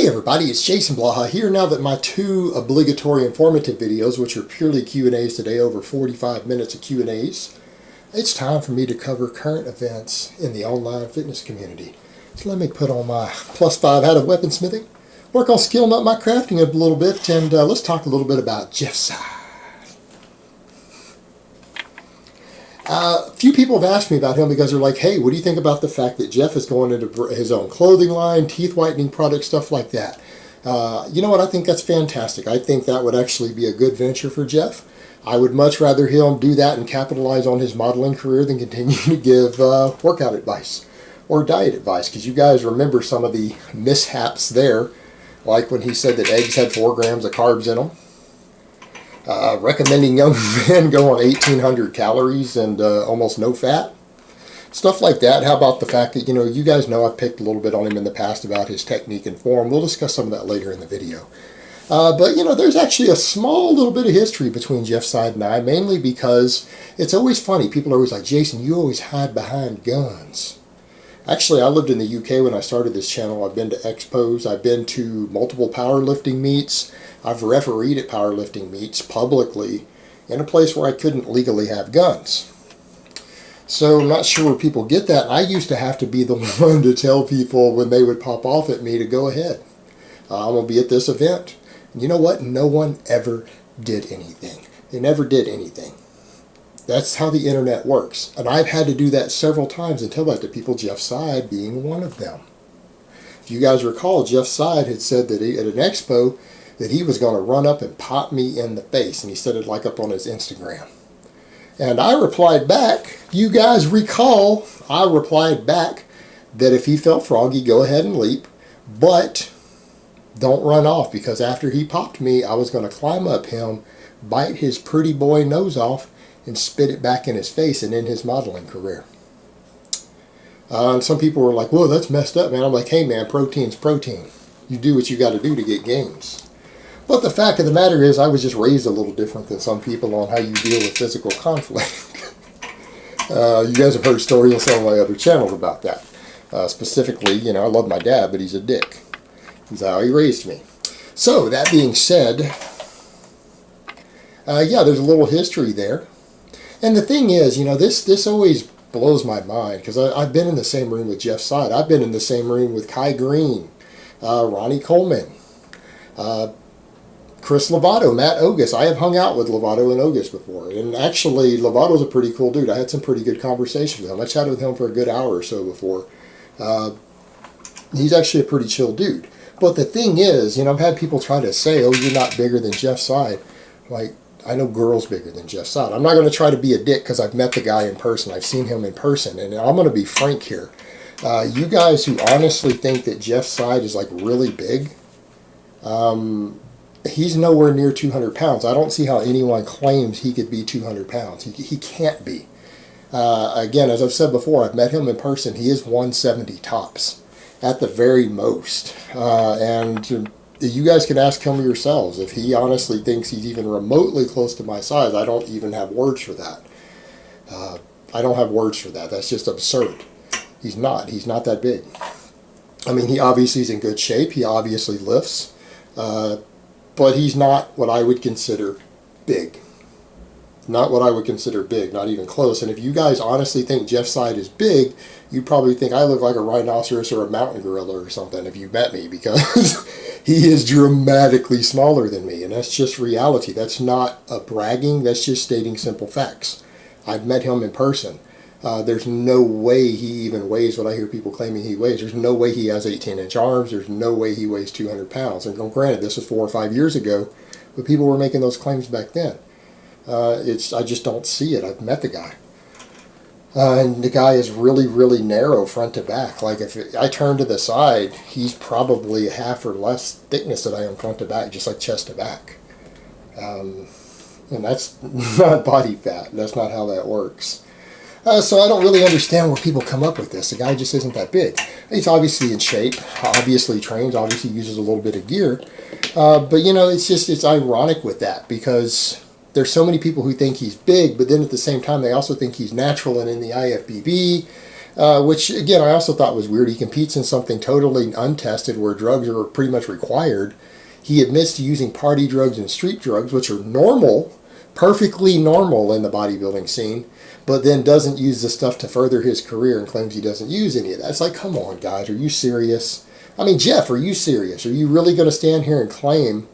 Hey everybody, it's Jason Blaha here. Now that my two obligatory informative videos, which are purely Q&As today, over 45 minutes of Q&As, it's time for me to cover current events in the online fitness community. So let me put on my +5 hat of weaponsmithing, work on skilling up my crafting a little bit, and let's talk a little bit about Jeff Seid. A few people have asked me about him because they're like, hey, what do you think about the fact that Jeff is going into his own clothing line, teeth whitening products, stuff like that? You know what? I think that's fantastic. I think that would actually be a good venture for Jeff. I would much rather him do that and capitalize on his modeling career than continue to give workout advice or diet advice, because you guys remember some of the mishaps there, like when he said that eggs had 4 grams of carbs in them. Recommending young men go on 1,800 calories and almost no fat. Stuff like that. How about the fact that, you guys know I've picked a little bit on him in the past about his technique and form. We'll discuss some of that later in the video. But, there's actually a small little bit of history between Jeff Seid and I, mainly because it's always funny. People are always like, Jason, you always hide behind guns. Actually, I lived in the UK when I started this channel. I've been to expos. I've been to multiple powerlifting meets. I've refereed at powerlifting meets publicly in a place where I couldn't legally have guns. So I'm not sure where people get that. I used to have to be the one to tell people when they would pop off at me to go ahead. I'm going to be at this event. And you know what? No one ever did anything. They never did anything. That's how the internet works. And I've had to do that several times and tell that to people, Jeff Seid being one of them. If you guys recall, Jeff Seid had said that at an expo that he was going to run up and pop me in the face. And he said it like up on his Instagram. And I replied back, you guys recall, I replied back that if he felt froggy, go ahead and leap. But don't run off, because after he popped me, I was going to climb up him, bite his pretty boy nose off, and spit it back in his face and end his modeling career. And some people were like, whoa, that's messed up, man. I'm like, hey, man, protein's protein. You do what you got to do to get gains. But the fact of the matter is, I was just raised a little different than some people on how you deal with physical conflict. You guys have heard stories on some of my other channels about that. Specifically, I love my dad, but he's a dick. That's how he raised me. So, that being said, yeah, there's a little history there. And the thing is, this always blows my mind, because I've been in the same room with Jeff Seid. I've been in the same room with Kai Green, Ronnie Coleman, Chris Lovato, Matt Ogus. I have hung out with Lovato and Ogus before. And actually, Lovato's a pretty cool dude. I had some pretty good conversations with him. I chatted with him for a good hour or so before. He's actually a pretty chill dude. But the thing is, I've had people try to say, oh, you're not bigger than Jeff Seid. Like, I know girls bigger than Jeff Seid. I'm not going to try to be a dick because I've met the guy in person. I've seen him in person. And I'm going to be frank here. You guys who honestly think that Jeff Seid is like really big, he's nowhere near 200 pounds. I don't see how anyone claims he could be 200 pounds. He can't be. Again, as I've said before, I've met him in person. He is 170 tops at the very most. And you guys can ask him yourselves. If he honestly thinks he's even remotely close to my size, I don't even have words for that. I don't have words for that. That's just absurd. He's not. He's not that big. I mean, he obviously is in good shape. He obviously lifts. But he's not what I would consider big. Not what I would consider big, not even close. And if you guys honestly think Jeff Seid is big, you probably think I look like a rhinoceros or a mountain gorilla or something if you met me, because he is dramatically smaller than me. And that's just reality. That's not a bragging. That's just stating simple facts. I've met him in person. There's no way he even weighs what I hear people claiming he weighs. There's no way he has 18-inch arms. There's no way he weighs 200 pounds. And granted, this was 4 or 5 years ago, but people were making those claims back then. I just don't see it. I've met the guy. And the guy is really, really narrow front to back. Like, if I turn to the side, he's probably half or less thickness that I am front to back, just like chest to back. And that's not body fat. That's not how that works. So I don't really understand where people come up with this. The guy just isn't that big. He's obviously in shape, obviously trains, obviously uses a little bit of gear. But, it's ironic with that, because there's so many people who think he's big, but then at the same time they also think he's natural and in the IFBB. Which, again, I also thought was weird. He competes in something totally untested where drugs are pretty much required. He admits to using party drugs and street drugs, which are normal, perfectly normal in the bodybuilding scene, but then doesn't use the stuff to further his career and claims he doesn't use any of that. It's like, come on, guys, are you serious? I mean, Jeff, are you serious? Are you really going to stand here and claim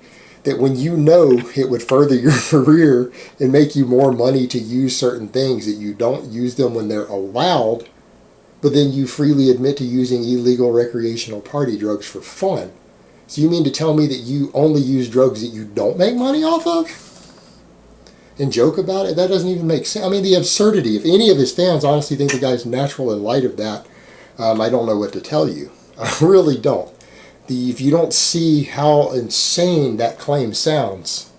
that when you know it would further your career and make you more money to use certain things, that you don't use them when they're allowed, but then you freely admit to using illegal recreational party drugs for fun? So you mean to tell me that you only use drugs that you don't make money off of? And joke about it? That doesn't even make sense. I mean, the absurdity. If any of his fans honestly think the guy's natural in light of that, I don't know what to tell you. I really don't. If you don't see how insane that claim sounds,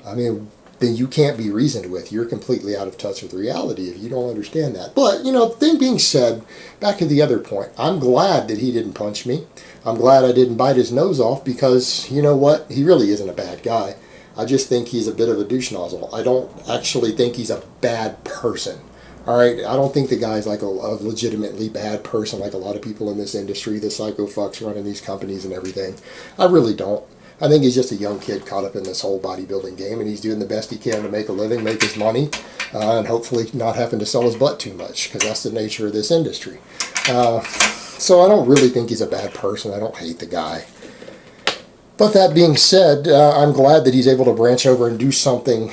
I mean, then you can't be reasoned with. You're completely out of touch with reality if you don't understand that. But, thing being said, back to the other point, I'm glad that he didn't punch me. I'm glad I didn't bite his nose off because, you know what? He really isn't a bad guy. I just think he's a bit of a douche nozzle. I don't actually think he's a bad person. All right, I don't think the guy's like a legitimately bad person like a lot of people in this industry, the psycho fucks running these companies and everything. I really don't. I think he's just a young kid caught up in this whole bodybuilding game, and he's doing the best he can to make a living, make his money, and hopefully not having to sell his butt too much, because that's the nature of this industry. So I don't really think he's a bad person. I don't hate the guy. But that being said, I'm glad that he's able to branch over and do something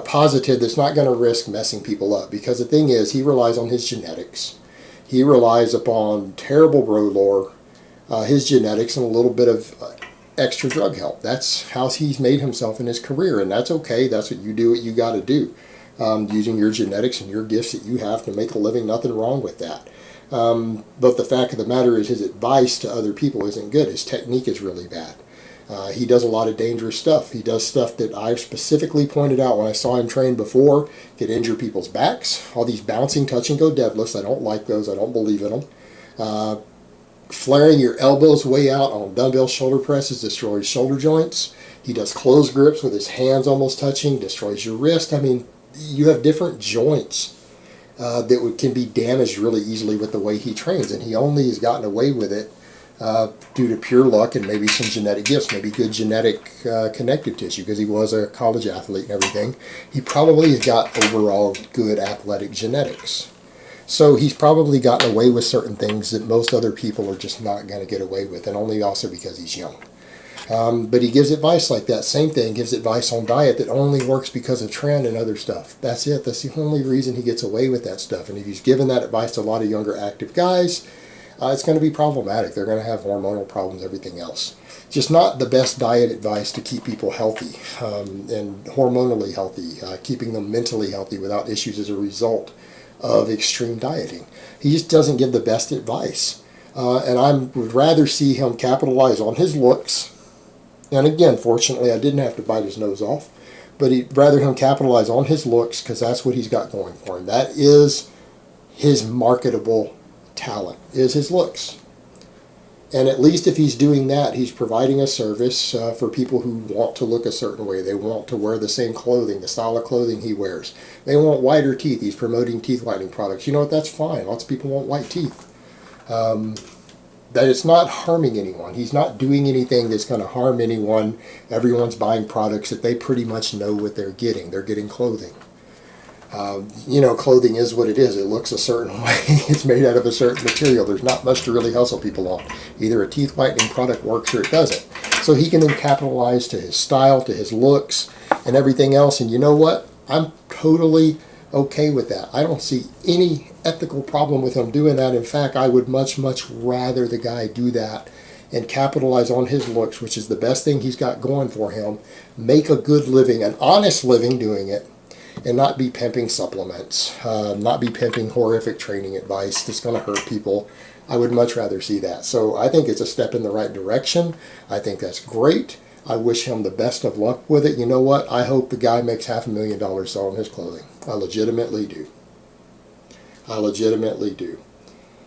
positive that's not going to risk messing people up. Because the thing is, he relies on his genetics. He relies upon terrible bro lore, his genetics, and a little bit of extra drug help. That's how he's made himself in his career, and that's okay. That's what you do, what you got to do. Using your genetics and your gifts that you have to make a living, nothing wrong with that. But the fact of the matter is his advice to other people isn't good. His technique is really bad. He does a lot of dangerous stuff. He does stuff that I specifically pointed out when I saw him train before, could injure people's backs. All these bouncing touch and go deadlifts, I don't like those. I don't believe in them. Flaring your elbows way out on dumbbell shoulder presses destroys shoulder joints. He does close grips with his hands almost touching, destroys your wrist. I mean, you have different joints that can be damaged really easily with the way he trains, and he only has gotten away with it due to pure luck and maybe some genetic gifts, maybe good genetic connective tissue, because he was a college athlete and everything. He probably has got overall good athletic genetics. So he's probably gotten away with certain things that most other people are just not going to get away with, and only also because he's young. But he gives advice like that. Same thing, gives advice on diet that only works because of trend and other stuff. That's it. That's the only reason he gets away with that stuff. And if he's given that advice to a lot of younger active guys, it's going to be problematic. They're going to have hormonal problems, everything else. Just not the best diet advice to keep people healthy and hormonally healthy, keeping them mentally healthy without issues as a result of extreme dieting. He just doesn't give the best advice. And I would rather see him capitalize on his looks. And again, fortunately, I didn't have to bite his nose off. But he'd rather him capitalize on his looks, because that's what he's got going for him. That is his marketable talent, is his looks. And at least if he's doing that, he's providing a service for people who want to look a certain way. They want to wear the same clothing, the style of clothing he wears. They want whiter teeth. He's promoting teeth whitening products. You know what? That's fine. Lots of people want white teeth. That it's not harming anyone. He's not doing anything that's going to harm anyone. Everyone's buying products that they pretty much know what they're getting. They're getting clothing. Clothing is what it is. It looks a certain way. It's made out of a certain material. There's not much to really hustle people on. Either a teeth whitening product works or it doesn't. So he can then capitalize to his style, to his looks, and everything else. And you know what? I'm totally okay with that. I don't see any ethical problem with him doing that. In fact, I would much, much rather the guy do that and capitalize on his looks, which is the best thing he's got going for him. Make a good living, an honest living doing it, and not be pimping supplements, not be pimping horrific training advice that's going to hurt people. I would much rather see that. So I think it's a step in the right direction. I think that's great. I wish him the best of luck with it. You know what? I hope the guy makes $500,000 selling his clothing. I legitimately do. I legitimately do.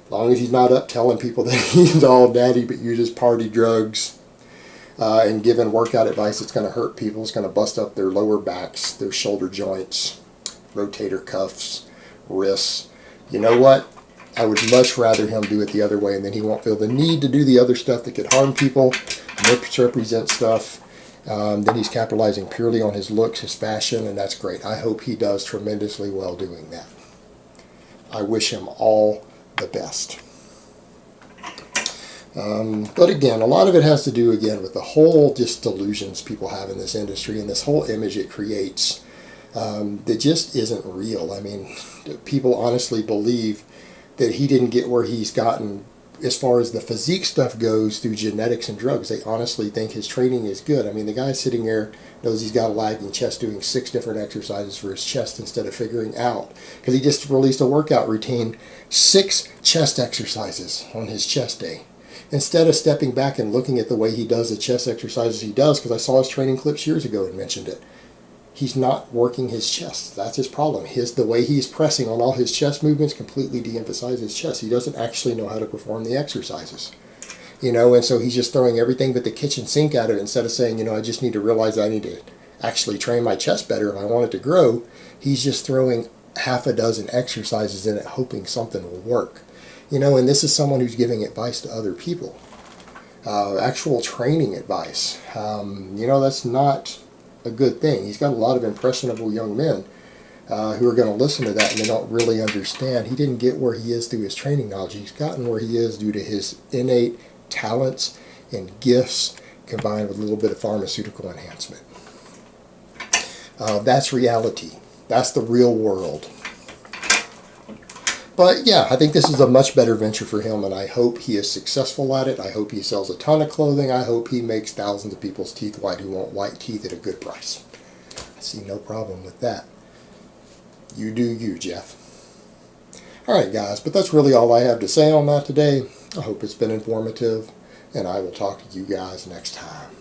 As long as he's not up telling people that he's all daddy but uses party drugs, and giving workout advice that's going to hurt people, it's going to bust up their lower backs, their shoulder joints, rotator cuffs, wrists. You know what? I would much rather him do it the other way, and then he won't feel the need to do the other stuff that could harm people, misrepresent stuff. Then he's capitalizing purely on his looks, his fashion, and that's great. I hope he does tremendously well doing that. I wish him all the best. But again, a lot of it has to do, again, with the whole just delusions people have in this industry and this whole image it creates that just isn't real. I mean, people honestly believe that he didn't get where he's gotten as far as the physique stuff goes through genetics and drugs. They honestly think his training is good. I mean, the guy sitting there knows he's got a lagging chest doing 6 different exercises for his chest instead of figuring out, because he just released a workout routine, 6 chest exercises on his chest day. Instead of stepping back and looking at the way he does the chest exercises he does, because I saw his training clips years ago and mentioned it, he's not working his chest. That's his problem. The way he's pressing on all his chest movements completely de-emphasizes his chest. He doesn't actually know how to perform the exercises. And so he's just throwing everything but the kitchen sink at it instead of saying, I just need to realize I need to actually train my chest better if I want it to grow. He's just throwing half a dozen exercises in it hoping something will work. And this is someone who's giving advice to other people. Actual training advice. That's not a good thing. He's got a lot of impressionable young men who are going to listen to that, and they don't really understand. He didn't get where he is through his training knowledge. He's gotten where he is due to his innate talents and gifts combined with a little bit of pharmaceutical enhancement. That's reality. That's the real world. But yeah, I think this is a much better venture for him, and I hope he is successful at it. I hope he sells a ton of clothing. I hope he makes thousands of people's teeth white who want white teeth at a good price. I see no problem with that. You do you, Jeff. Alright guys, but that's really all I have to say on that today. I hope it's been informative, and I will talk to you guys next time.